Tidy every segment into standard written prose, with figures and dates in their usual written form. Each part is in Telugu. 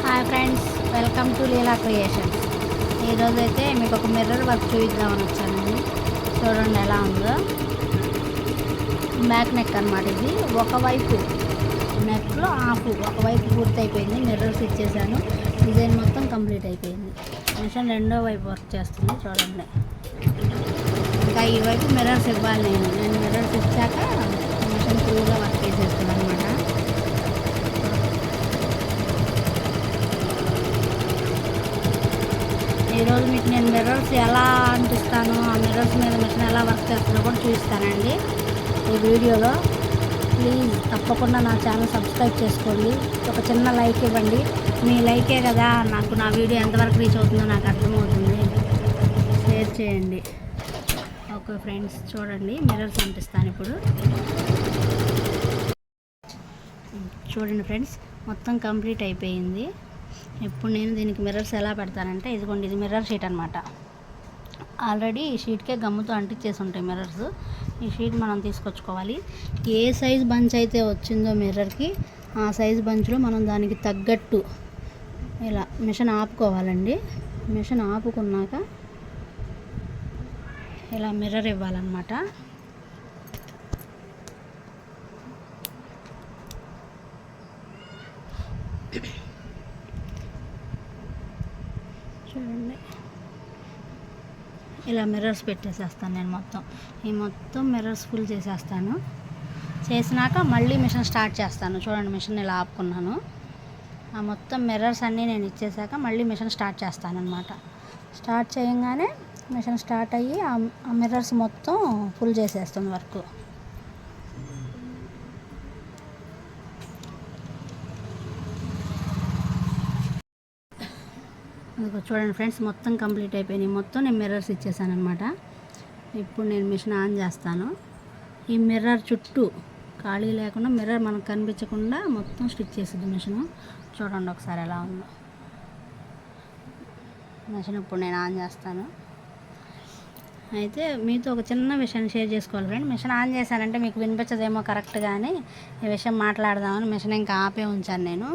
Hi friends, welcome to Leela creations. ఈరోజైతే మీకు ఒక మిర్రర్ వర్క్ చూపిద్దామని వచ్చానండి. చూడండి ఎలా ఉందో. బ్యాక్ నెక్ అనమాట ఇది. ఒకవైపు నెక్లో హాఫ్ ఒకవైపు పూర్తి అయిపోయింది. మిర్రర్స్ ఇచ్చేసాను. డిజైన్ మొత్తం కంప్లీట్ అయిపోయింది. మిషన్ రెండో వైపు వర్క్ చేస్తుంది. చూడండి, ఇంకా ఈ వైపు మిర్రర్స్ ఇవ్వాలి. నేను మిర్రర్స్ ఇచ్చాక మిషన్ ఫుల్గా వర్క్ చేసేస్తున్నాను అనమాట. ఈరోజు మీకు నేను మిర్రర్స్ ఎలా అంటిస్తాను, ఆ మిర్రర్స్ మీద మిషన్ ఎలా వర్క్ చేస్తానో కూడా చూపిస్తానండి ఈ వీడియోలో. ప్లీజ్ తప్పకుండా నా ఛానల్ సబ్స్క్రైబ్ చేసుకోండి. ఒక చిన్న లైక్ ఇవ్వండి. మీ లైకే కదా నాకు నా వీడియో ఎంతవరకు రీచ్ అవుతుందో నాకు అర్థమవుతుంది. షేర్ చేయండి. ఓకే ఫ్రెండ్స్, చూడండి మిర్రర్స్ అంటిస్తాను ఇప్పుడు. చూడండి ఫ్రెండ్స్, మొత్తం కంప్లీట్ అయిపోయింది. ఇప్పుడు నేను దీనికి మిర్రర్స్ ఎలా పెడతానంటే, ఇదిగోండి, ఇది మిర్రర్ షీట్ అనమాట. ఆల్రెడీ ఈ షీట్కే గమ్ముతో అంటించేసి ఉంటాయి మిర్రర్స్. ఈ షీట్ మనం తీసుకొచ్చుకోవాలి. ఏ సైజ్ బంచ్ అయితే వచ్చిందో మిర్రర్కి, ఆ సైజ్ బంచ్లో మనం దానికి తగ్గట్టు ఇలా మిషన్ ఆపుకోవాలండి. మిషన్ ఆపుకున్నాక ఇలా మిర్రర్ ఇవ్వాలన్నమాట. చూడండి, ఇలా మిర్రర్స్ పెట్టేసేస్తాను నేను మొత్తం. ఈ మొత్తం మిర్రర్స్ ఫుల్ చేసేస్తాను. చేసినాక మళ్ళీ మిషన్ స్టార్ట్ చేస్తాను. చూడండి, మిషన్ ఇలా ఆపుకున్నాను. ఆ మొత్తం మిర్రర్స్ అన్నీ నేను ఇచ్చేసాక మళ్ళీ మిషన్ స్టార్ట్ చేస్తాను అనమాట. స్టార్ట్ చేయగానే మిషన్ స్టార్ట్ అయ్యి ఆ మిర్రర్స్ మొత్తం ఫుల్ చేసేస్తుంది వర్క్. చూడండి ఫ్రెండ్స్, మొత్తం కంప్లీట్ అయిపోయినాయి. మొత్తం నేను మిర్రర్స్ ఇచ్చేసాను అనమాట. ఇప్పుడు నేను మిషన్ ఆన్ చేస్తాను. ఈ మిర్రర్ చుట్టూ ఖాళీ లేకుండా మిర్రర్ మనకు కనిపించకుండా మొత్తం స్టిచ్ చేస్తుంది మిషన్. చూడండి ఒకసారి ఎలా ఉందో మిషన్. ఇప్పుడు నేను ఆన్ చేస్తాను. అయితే మీతో ఒక చిన్న విషయాన్ని షేర్ చేసుకోవాలి ఫ్రెండ్. మిషన్ ఆన్ చేశానంటే మీకు వినిపించదేమో కరెక్ట్గానే ఈ విషయం మాట్లాడదామని మిషన్ ఇంకా ఆపే ఉంచాను నేను.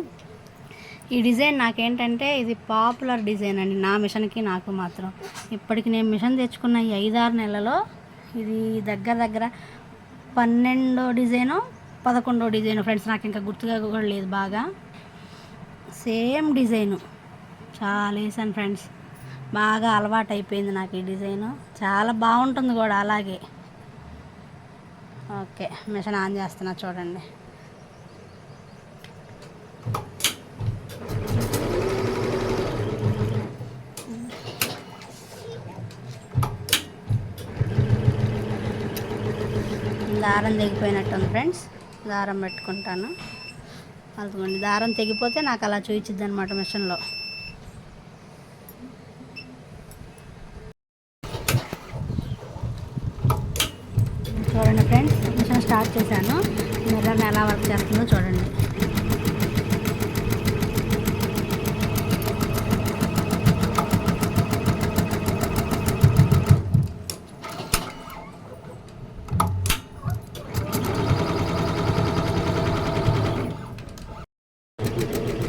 ఈ డిజైన్ నాకేంటంటే ఇది పాపులర్ డిజైన్ అండి, నా మిషన్కి నాకు మాత్రం. ఇప్పటికి నేను మిషన్ తెచ్చుకున్న ఈ 5-6 నెలల్లో ఇది దగ్గర దగ్గర 12వ డిజైనో 11వ డిజైనో ఫ్రెండ్స్, నాకు ఇంకా గుర్తుగా కూడా లేదు బాగా. సేమ్ డిజైను చాలా వేసాను ఫ్రెండ్స్. బాగా అలవాటు అయిపోయింది నాకు ఈ డిజైను. చాలా బాగుంటుంది కూడా అలాగే. ఓకే, మిషన్ ఆన్ చేస్తున్నా చూడండి. దారం తెగిపోయినట్టుంది ఫ్రెండ్స్. దారం పెట్టుకుంటాను. అదిగోండి, దారం తెగిపోతే నాకు అలా చూపించిద్ది అనమాట మిషన్లో. చూడండి ఫ్రెండ్స్, మిషన్ స్టార్ట్ చేశాను. మిర్రర్ని ఎలా వర్క్ చేస్తుందో చూడండి.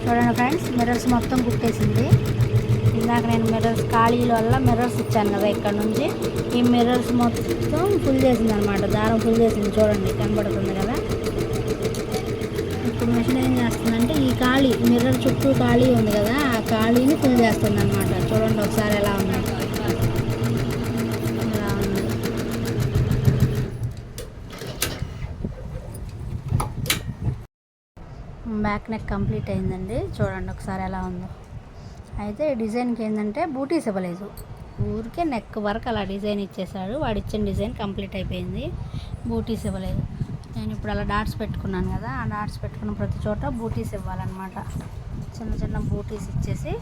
చూడండి ఫ్రెండ్స్, మిర్రర్స్ మొత్తం కుట్టేసింది. ఇందాక నేను మిర్రర్స్ ఖాళీల వల్ల మిర్రర్స్ ఇచ్చాను కదా ఇక్కడ నుంచి, ఈ మిర్రర్స్ మొత్తం ఫుల్ చేసింది అనమాట. దారం ఫుల్ చేసింది. చూడండి, కనబడుతుంది కదా. ఇప్పుడు మిషన్ ఏం చేస్తుందంటే ఈ ఖాళీ మిర్రర్ చుట్టూ ఖాళీ ఉంది కదా, ఆ ఖాళీని ఫుల్ చేస్తుంది అనమాట. చూడండి ఒకసారి ఎలా ఉంది. ఎలా ఉంది. బ్యాక్ నెక్ కంప్లీట్ అయిందండి. చూడండి ఒకసారి ఎలా ఉందో. అయితే ఈ డిజైన్కి ఏంటంటే బూటీస్ ఇవ్వలేదు, ఊరికే నెక్ వరకు అలా డిజైన్ ఇచ్చేసాడు. వాడు ఇచ్చిన డిజైన్ కంప్లీట్ అయిపోయింది. బూటీస్ ఇవ్వలేదు. నేను ఇప్పుడు అలా డాట్స్ పెట్టుకున్నాను కదా, ఆ డాట్స్ పెట్టుకున్న ప్రతి చోట బూటీస్ ఇవ్వాలన్నమాట. చిన్న చిన్న బూటీస్ ఇచ్చేసి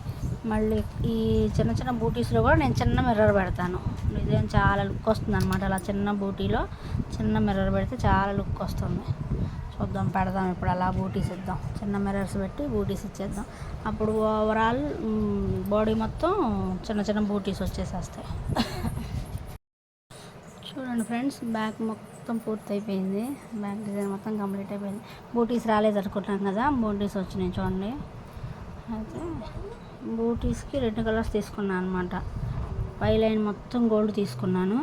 మళ్ళీ ఈ చిన్న చిన్న బూటీస్లో కూడా నేను చిన్న మిర్రర్ పెడతాను. డిజైన్ చాలా లుక్ వస్తుంది అనమాట. అలా చిన్న బూటీలో చిన్న మిర్రర్ పెడితే చాలా లుక్ వస్తుంది. చూద్దాం, పెడదాం ఇప్పుడు అలా బూటీస్ ఇద్దాం. చిన్న మిర్రర్స్ పెట్టి బూటీస్ ఇచ్చేద్దాం. అప్పుడు ఓవరాల్ బాడీ మొత్తం చిన్న చిన్న బూటీస్ వచ్చేసేస్తాయి. చూడండి ఫ్రెండ్స్, బ్యాక్ మొత్తం పూర్తి అయిపోయింది. బ్యాక్ డిజైన్ మొత్తం కంప్లీట్ అయిపోయింది. బూటీస్ రాలేదు అనుకుంటున్నాం కదా, బూటీస్ వచ్చినాయి చూడండి. అయితే బూటీస్కి 2 కలర్స్ తీసుకున్నాను అనమాట. పై లైన్ మొత్తం గోల్డ్ తీసుకున్నాను,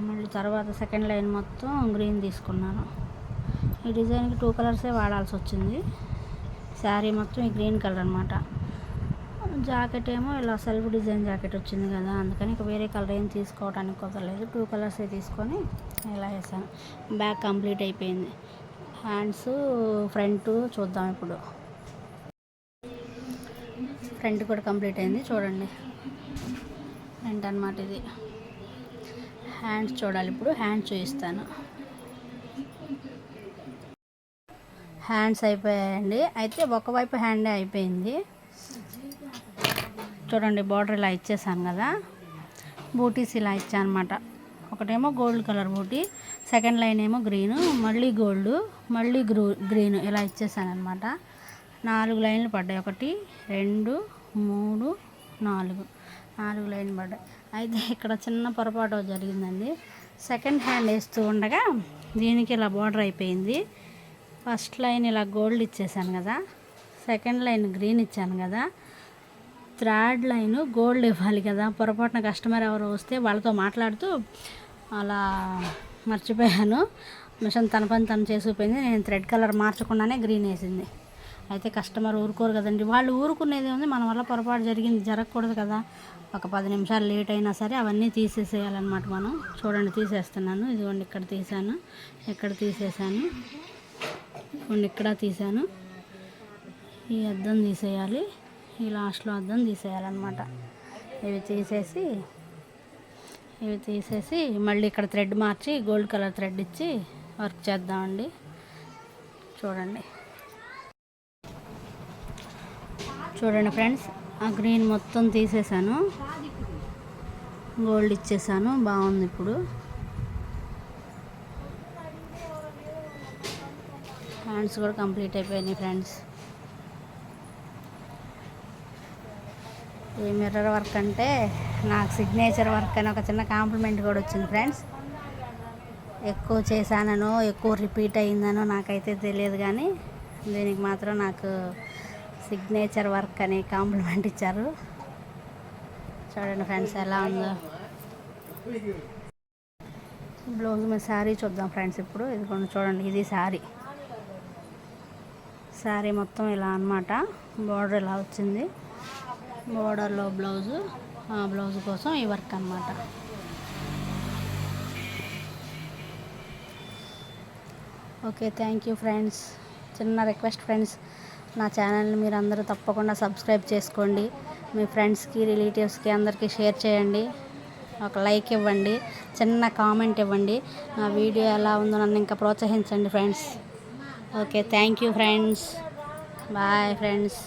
మళ్ళీ తర్వాత సెకండ్ లైన్ మొత్తం గ్రీన్ తీసుకున్నాను. ఈ డిజైన్కి 2 కలర్సే వాడాల్సి వచ్చింది. శారీ మొత్తం ఈ గ్రీన్ కలర్ అనమాట. జాకెట్ ఏమో ఇలా సెల్ఫ్ డిజైన్ జాకెట్ వచ్చింది కదా, అందుకని ఇక వేరే కలర్ ఏం తీసుకోవడానికి కుదరలేదు. 2 కలర్సే తీసుకొని ఇలా వేసాను. బ్యాక్ కంప్లీట్ అయిపోయింది. హ్యాండ్స్ ఫ్రంట్ చూద్దాం ఇప్పుడు. ఫ్రంట్ కూడా కంప్లీట్ అయింది చూడండి. ఫ్రంట్ అనమాట ఇది. హ్యాండ్స్ చూడాలి ఇప్పుడు. హ్యాండ్స్ చూపిస్తాను. హ్యాండ్స్ అయిపోయాయండి. అయితే ఒకవైపు హ్యాండే అయిపోయింది చూడండి. బార్డర్ ఇలా ఇచ్చేసాను కదా, బూటీస్ ఇలా ఇచ్చాను అనమాట. ఒకటేమో గోల్డ్ కలర్ బూటీ, సెకండ్ లైన్ ఏమో గ్రీను, మళ్ళీ గోల్డ్, మళ్ళీ గ్రీను ఇలా ఇచ్చేసాను అనమాట. 4 లైన్లు పడ్డాయి. 1 2 3 4 లైన్లు పడ్డాయి. అయితే ఇక్కడ చిన్న పొరపాటు జరిగిందండి. సెకండ్ హ్యాండ్ వేస్తూ ఉండగా దీనికి ఇలా బార్డర్ అయిపోయింది. ఫస్ట్ లైన్ ఇలా గోల్డ్ ఇచ్చేసాను కదా, సెకండ్ లైన్ గ్రీన్ ఇచ్చాను కదా, థర్డ్ లైన్ గోల్డ్ ఇవ్వాలి కదా. పొరపాటున కస్టమర్ ఎవరు వస్తే వాళ్ళతో మాట్లాడుతూ అలా మర్చిపోయాను. మిషన్ తన పని తను చేసిపోయింది. నేను థ్రెడ్ కలర్ మార్చకుండానే గ్రీన్ వేసింది. అయితే కస్టమర్ ఊరుకోరు కదండి. వాళ్ళు ఊరుకునేది ఉంది, మన వల్ల పొరపాటు జరగకూడదు కదా. ఒక 10 నిమిషాలు లేట్ అయినా సరే అవన్నీ తీసేసేయాలన్నమాట మనం. చూడండి తీసేస్తున్నాను. ఇదిగోండి ఇక్కడ తీసాను, ఇక్కడ తీసేసాను, ఇక్కడ తీసాను. ఈ అద్దం తీసేయాలి, ఈ లాస్ట్లో అద్దం తీసేయాలన్నమాట. ఇవి తీసేసి మళ్ళీ ఇక్కడ థ్రెడ్ మార్చి గోల్డ్ కలర్ థ్రెడ్ ఇచ్చి వర్క్ చేద్దామండి. చూడండి ఫ్రెండ్స్, ఆ గ్రీన్ మొత్తం తీసేసాను, గోల్డ్ ఇచ్చేసాను. బాగుంది. ఇప్పుడు హ్యాండ్స్ కూడా కంప్లీట్ అయిపోయినాయి ఫ్రెండ్స్. ఈ మిర్రర్ వర్క్ అంటే నాకు సిగ్నేచర్ వర్క్ అని ఒక చిన్న కాంప్లిమెంట్ కూడా వచ్చింది ఫ్రెండ్స్. ఎక్కువ చేశానో ఎక్కువ రిపీట్ అయిందనో నాకైతే తెలియదు, కానీ దీనికి మాత్రం నాకు సిగ్నేచర్ వర్క్ అని కాంప్లిమెంట్ ఇచ్చారు. చూడండి ఫ్రెండ్స్ ఎలా ఉందో. బ్లౌజ్ మీద శారీ చూద్దాం ఫ్రెండ్స్ ఇప్పుడు. ఇది కొన్ని చూడండి, ఇది శారీ మొత్తం ఇలా అన్నమాట. బార్డర్ ఇలా వచ్చింది, బార్డర్లో బ్లౌజు, ఆ బ్లౌజ్ కోసం ఈ వర్క్ అన్నమాట. Okay, thank you friends. చిన్న రిక్వెస్ట్ ఫ్రెండ్స్, నా ఛానల్ని మీరు అందరూ తప్పకుండా సబ్స్క్రైబ్ చేసుకోండి. మీ ఫ్రెండ్స్కి, రిలేటివ్స్కి అందరికీ షేర్ చేయండి. ఒక లైక్ ఇవ్వండి, చిన్న కామెంట్ ఇవ్వండి. నా వీడియో ఎలా ఉందో నన్ను ఇంకా ప్రోత్సహించండి friends. Okay, thank you friends. Bye friends.